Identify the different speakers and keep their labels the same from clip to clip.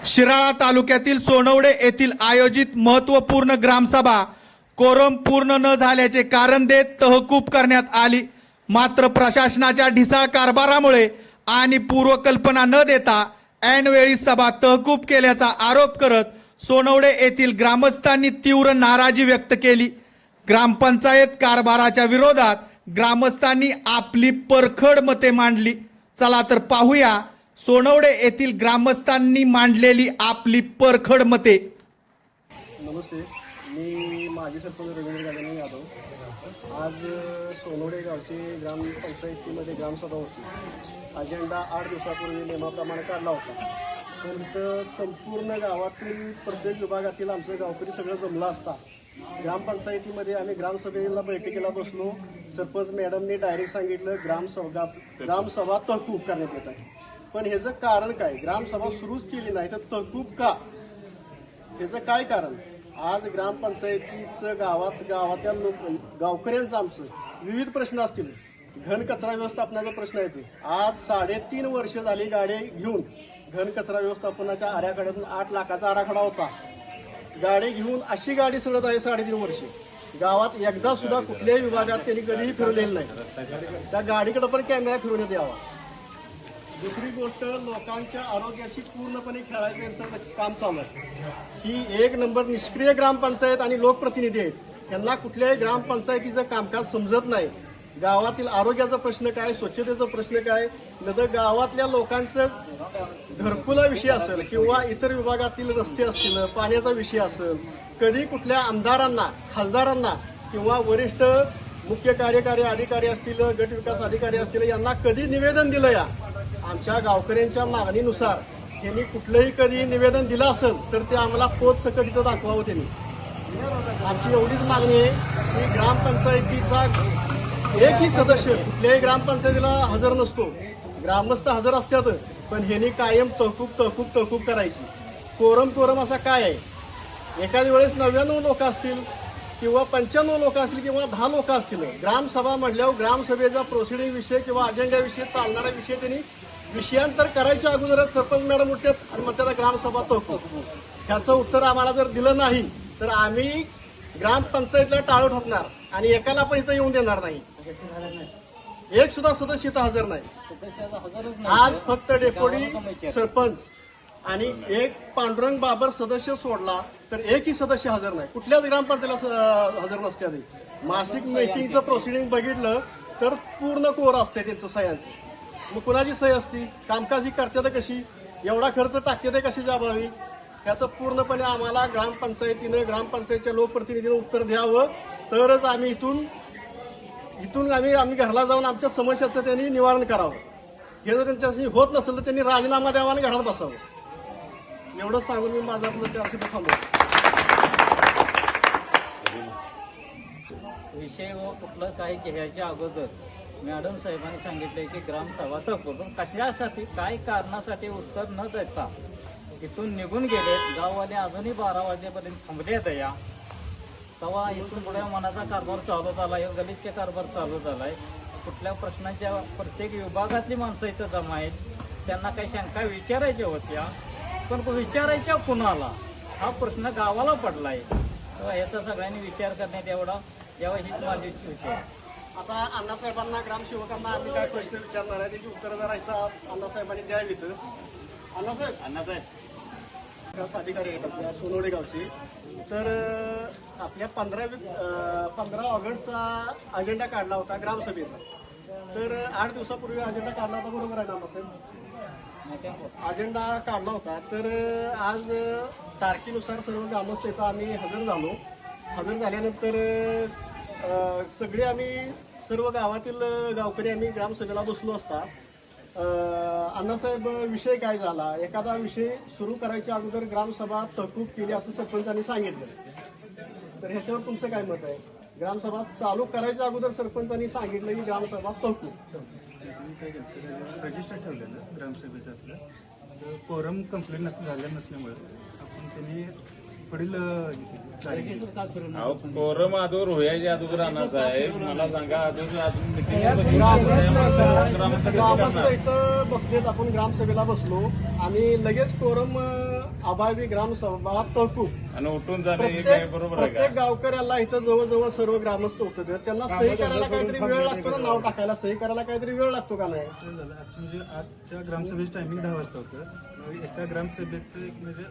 Speaker 1: शिराळा तालुक्यातील सोनवडे येथील आयोजित महत्त्वपूर्ण ग्रामसभा कोरम पूर्ण न झाल्याचे कारण देत तहकूब करण्यात आली। मात्र प्रशासनाच्या ढिसाळ कारभारामुळे आणि पूर्वकल्पना न देता ऐनवेळी सभा तहकूब केल्याचा आरोप करत सोनवडे येथील ग्रामस्थांनी तीव्र नाराजी व्यक्त केली। ग्रामपंचायत कारभाराच्या विरोधात ग्रामस्थांनी आपली परखड मते मांडली। चला तर पाहूया सोनवडे येथील ग्रामस्थांनी मांडलेली आपली परखड मते।
Speaker 2: नमस्ते, मी माजी सरपंच रवींद्र गांधी यादव। आज सोनवडे गावची ग्रामपंचायतीमध्ये ग्रामसभा होती। अजेंडा 8 दिवसापूर्वी नियमाप्रमाणे काढला होता, पण संपूर्ण गावातील प्रत्येक विभागातील आमचं गावकरी सगळं जमलं असता ग्रामपंचायतीमध्ये आम्ही ग्रामसभेला बैठकीला बसलो। सरपंच मॅडमने डायरेक्ट सांगितलं ग्रामसभा तहकूब करण्यात येत आहे। पण ह्याचं कारण काय? ग्रामसभा सुरूच केली नाही तर तहकूब का? ह्याचं काय कारण? आज ग्रामपंचायतीचं गावातल्या गावकऱ्यांचं आमचं विविध प्रश्न असतील। घन कचरा व्यवस्थापनाचा प्रश्न आहे ते। आज 3.5 वर्ष झाली गाडी घेऊन घन कचरा व्यवस्थापनाच्या आराखड्यातून 8 लाखाचा आराखडा होता। गाडी घेऊन अशी गाडी सडत आहे 3.5 वर्षे। गावात एकदा सुद्धा कुठल्याही विभागात त्यांनी कधीही फिरवलेलं नाही। त्या गाडीकडे पण कॅमेरा फिरवण्यात यावा। दुसरी गोष्ट, लोकांच्या आरोग्याशी पूर्णपणे खेळायचं यांचं काम चालू आहे। ही 1 नंबर निष्क्रिय ग्रामपंचायत आणि लोकप्रतिनिधी आहेत। यांना कुठल्याही ग्रामपंचायतीचं कामकाज समजत नाही। गावातील आरोग्याचा प्रश्न काय, स्वच्छतेचा प्रश्न काय, नंतर गावातल्या लोकांचं घरकुला विषय असेल किंवा इतर विभागातील रस्ते असतील, पाण्याचा विषय असेल, कधी कुठल्या आमदारांना, खासदारांना किंवा वरिष्ठ मुख्य कार्यकारी अधिकारी असतील, गट विकास अधिकारी असतील, यांना कधी निवेदन दिलं या? आमच्या गावकऱ्यांच्या मागणीनुसार त्यांनी कुठलंही कधी निवेदन दिलं असेल तर ते आम्हाला पोच सकट इथं दाखवावं त्यांनी। आमची एवढीच मागणी आहे की ग्रामपंचायतीचा एकही सदस्य कुठल्याही ग्रामपंचायतीला हजर नसतो। ग्रामस्थ हजर असतात, पण ह्यांनी कायम तहकूब करायची। कोरम असा काय आहे? एखाद्या वेळेस 99 लोक असतील किंवा 95 लोक असतील किंवा 10 लोक असतील। ग्रामसभा म्हटल्यावर ग्रामसभेचा प्रोसिडिंग विषय किंवा अजेंडा विषय, चालणारा विषय त्यांनी विषयांतर करायच्या अगोदरच सरपंच मॅडम उठतात आणि मग त्याला ग्रामसभा तहकूब। ह्याचं उत्तर आम्हाला जर दिलं नाही तर आम्ही ग्रामपंचायतीला टाळं ठोकणार आणि एकाला पण इथं येऊन देणार नाही। एक सुद्धा सदस्य इथं हजर नाही। आज फक्त डेप्युटी सरपंच आणि एक पांडुरंग बाबर सदस्य सोडला तर एकही सदस्य हजर नाही। कुठल्याच ग्रामपंचायतीला हजर नसते। मासिक मीटिंगचं प्रोसिडिंग बघितलं तर पूर्ण कोर असते त्यांचं सह्यांचं। मग कुणाची सही असती? कामकाज ही करतात कशी? एवढा खर्च टाकते कशी जाबावी? याचं पूर्णपणे आम्हाला ग्रामपंचायतीच्या लोकप्रतिनिधीनं उत्तर द्यावं, तरच आम्ही इथून आम्ही घरला जाऊन आमच्या समस्याचं त्यांनी निवारण करावं। हे जर त्यांच्याशी होत नसेल तर त्यांनी राजीनामा द्यावा आणि घरात बसावं। एवढं सांगून मी माझा आपलं त्यासाठी थांबवतो।
Speaker 3: विषय व कुठलं काही घ्यायच्या अगोदर मॅडम साहेबांनी सांगितलंय की ग्रामसभा तहकूब कशासाठी, काय कारणासाठी उत्तर न देता इथून निघून गेले। गाववाले अजूनही 12 वाजेपर्यंत थांबले या। तेव्हा इथून पुढे मनाचा कारभार चालू झालाय, गलितचे कारभार चालू झालाय। कुठल्या प्रश्नांच्या प्रत्येक विभागातली माणसं इथं जमा आहेत। त्यांना काही शंका विचारायच्या होत्या, पण विचारायच्या कुणाला हा प्रश्न गावाला पडलाय। तेव्हा याचा सगळ्यांनी विचार करण्यात यावा हीच माझी इच्छा आहे।
Speaker 2: आता अण्णासाहेबांना, ग्रामसेवकांना आम्ही काय प्रश्न विचारणार आहे त्याची उत्तरं जरा इथं अण्णासाहेबांनी द्यावीत। अण्णासाहेब अधिकारी आहेत आपल्या सोनवडे गावचे, तर आपल्या 15 ऑगस्टचा अजेंडा काढला होता ग्रामसभेचा। तर 8 दिवसापूर्वी अजेंडा काढला होता, बरोबर आहे ना अण्णासाहेब? अजेंडा काढला होता, तर आज तारखेनुसार सर्व ग्रामस्थ इथं आम्ही हजर झालो। हजर झाल्यानंतर सगळे आम्ही सर्व गावातील गावकरी आम्ही ग्रामसभेला बसलो असता अण्णासाहेब विषय काय झाला? एखादा विषय सुरू करायच्या अगोदर ग्रामसभा तहकूब केली असं सरपंचांनी सांगितलं। तर ह्याच्यावर तुमचं काय मत आहे? ग्रामसभा चालू करायच्या अगोदर सरपंचांनी सांगितलं की ग्रामसभा तहकूब।
Speaker 4: रजिस्टर ठेवलेलं ग्रामसभेचं आपलं कोरम कंप्लेंट झाल्या नसल्यामुळे आपण त्यांनी पुढील तारीख
Speaker 3: रजिस्टर का फिरून
Speaker 5: अहो कोरम अदूर होयाच्या अगोदर आणा साहेब मला सांगा अजून मिटिंग
Speaker 2: ग्रामस्थ इथं बसलेत, आपण ग्रामसभेला बसलो आणि लगेच कोरम अभावी ग्रामसभा तहकूब
Speaker 5: आणि उठून जाणे हे काय बरोबर आहे
Speaker 2: प्रत्येक
Speaker 5: का?
Speaker 2: गावकऱ्याला इथं जवळजवळ सर्व ग्रामस्थ होतं, त्यांना सही करायला काहीतरी वेळ लागतो ना, नाव टाकायला सही करायला काहीतरी वेळ लागतो का नाही?
Speaker 4: काय झालं ऍक्च्युली आजच्या ग्रामसभेचं टायमिंग 10 वाजता होतं. एका ग्रामसभेचं एक म्हणजे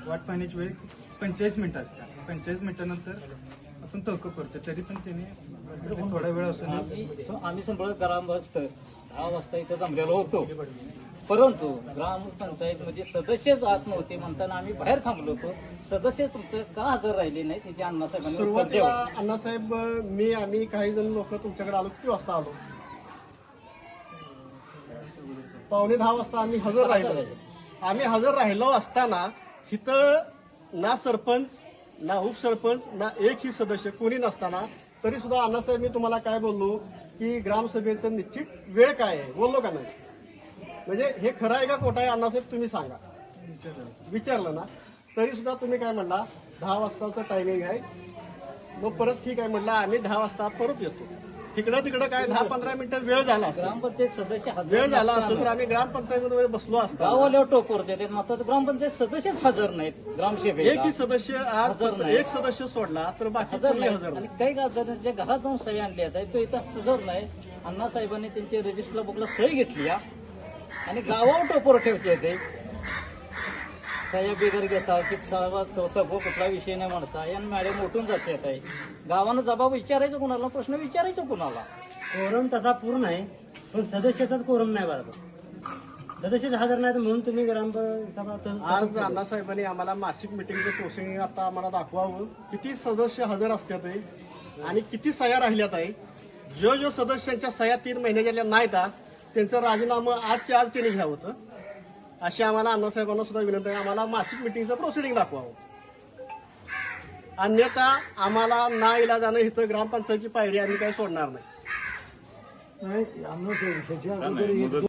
Speaker 4: वाट पाहण्याची वेळ 45 मिनिटं असतात. 45 मिनिटानंतर आपण तहकूब करतो, तरी पण त्याने थोडा वेळ असून
Speaker 3: आम्ही संपूर्ण ग्रामस्थ 10 वाजता इथं जमलेलो होतो, परंतु ग्रामपंचायतमध्ये सदस्य जात नव्हते म्हणताना आम्ही बाहेर थांबलो होतो. सदस्य तुमचं का हजर राहिले नाही त्याची अण्णासाहेबांनी उत्तर
Speaker 2: सुरुवातीला
Speaker 3: द्यावं.
Speaker 2: अण्णासाहेब आम्ही काही जण लोक तुमच्याकडे आलो. किती वाजता आलो? 9:45 वाजता आम्ही हजर राहिलो. आम्ही हजर राहिलो असताना इथं ना सरपंच ना उपसरपंच ना एकही सदस्य कोणी नसताना तरी सुद्धा अण्णासाहेब मी तुम्हाला काय बोललो की ग्रामसभेचं निश्चित वेळ काय आहे बोललो का नाही? म्हणजे हे खरं आहे का खोटं आहे अण्णासाहेब तुम्ही सांगा. विचारलं ना, तरी सुद्धा तुम्ही काय म्हणला 10 वाजताचं टायमिंग आहे. मग परत ठीक आहे म्हणला, आम्ही 10 वाजता परत येतो. तिकडं काय 10-15 मिनिटं वेळ झाला असेल.
Speaker 3: ग्रामपंचायत सदस्य हजर
Speaker 2: वेळ झाला असेल तर
Speaker 3: नसताना
Speaker 2: आम्ही ग्रामपंचायतीमध्ये बसलो असतो.
Speaker 3: गावाल्यावर टोपवर देतात, महत्वाचं ग्रामपंचायत सदस्यच हजर नाहीत ग्रामसभेला.
Speaker 2: एकही सदस्य आज
Speaker 3: हजर
Speaker 2: फक्त
Speaker 3: नाही.
Speaker 2: एक सदस्य सोडला तर बाकी
Speaker 3: हजर
Speaker 2: कोणी
Speaker 3: नाही.
Speaker 2: हजर
Speaker 3: आणि
Speaker 2: नाही.
Speaker 3: काही गावकऱ्यांच्या घरात जाऊन सही आणली आहे तो इथं हजर नाही. अण्णासाहेबांनी त्यांच्या रजिस्टरला बुकला सही घेतली आणि गावावर टोपर ठेवते ते सह्या बिगर घेता की कुठला विषय नाही म्हणता आणि मॅडम उठून जाते आहे. गावानं जबाब विचारायचं कुणाला, प्रश्न विचारायचं कुणाला?
Speaker 6: कोरम तसा पूर्ण आहे, पण सदस्याचाच कोरम नाही बरोबर. सदस्यच हजर नाही म्हणून तुम्ही ग्रामसभा
Speaker 2: आज अण्णासाहेबांनी आम्हाला मासिक मिटिंगचं प्रोसिडिंग आता आम्हाला दाखवावं. किती सदस्य हजर असतात आहे आणि किती सह्या राहिल्यात आहे. जो सदस्यांच्या सह्या 3 महिन्याच्या नाहीत त्यांचं राजीनामं आजच्या आज त्यांनी घ्यावं होतं. अशी आम्हाला अण्णासाहेबांना सुद्धा विनंती आहे, आम्हाला मासिक मिटिंगचं प्रोसिडिंग दाखवावं. अन्यथा आम्हाला ना इलाजानं इथं ग्रामपंचायतची पायरी आम्ही काही सोडणार नाही.
Speaker 5: नाही, मुदत